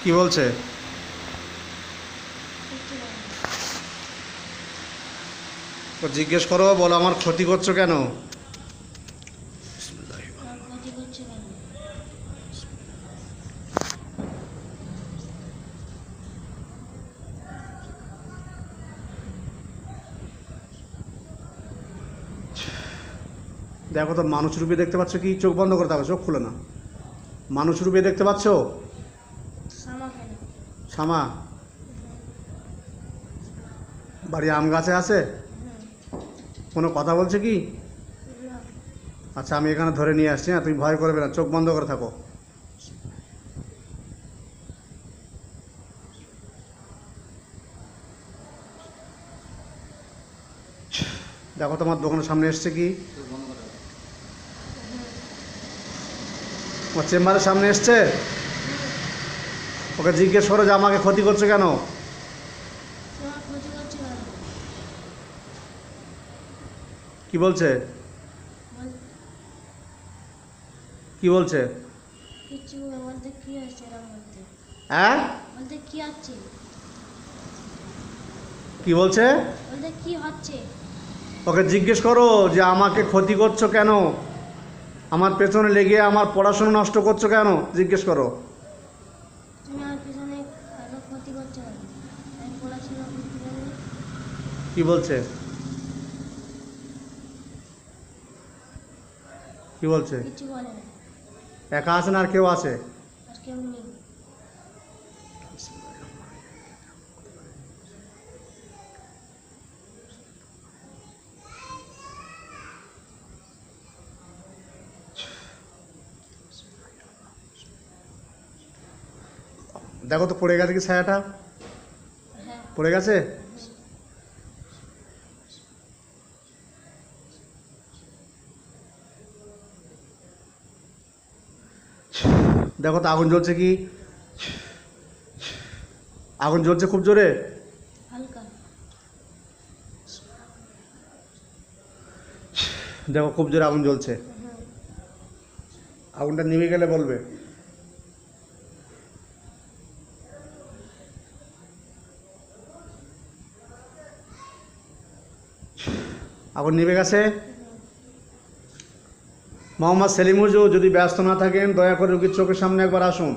কি বলছে? তো জিজ্ঞেস করো, বলো আমার ক্ষতি করছো কেন? দেখো তো মানুষ রূপে দেখতে পাচ্ছ কি? চোখ বন্ধ করে থাকো, চোখ খুলে না। মানুষ রূপে দেখতে পাচ্ছ? শ্যামা বাড়ি আম গাছে আছে? কোনো কথা বলছে কি? আচ্ছা, আমি এখানে ধরে নিয়ে আসছি। হ্যাঁ, তুমি ভয় করবে না, চোখ বন্ধ করে থাকো। দেখো তোমার দোকানের সামনে এসছে কি? তোমার চেম্বারের সামনে এসছে। ওকে জিজ্ঞেস করো যে আমাকে ক্ষতি করছে কেন? কি বলছে? কি বলছে? হ্যাঁ, কি বলছে? ওকে জিজ্ঞেস করো যে আমাকে ক্ষতি করছো কেন, আমার পেছনে লেগে আমার পড়াশোনা নষ্ট করছো কেন, জিজ্ঞেস করো। কি বলছে? কি বলছে? একা আছে না আর কেউ আছে? দেখো তো পড়ে গেছে কি ছায়াটা? পড়ে গেছে? দেখো তো আগুন জ্বলছে কি? আগুন জ্বলছে খুব জোরে? দেখো খুব জোরে আগুন জ্বলছে। আগুনটা নিভে গেলে বলবে। আগুন নিভে গেছে। মোহাম্মদ সেলিম হুজুর যদি ব্যস্ত না থাকেন দয়া করে রোগীর চোখের সামনে একবার আসুন।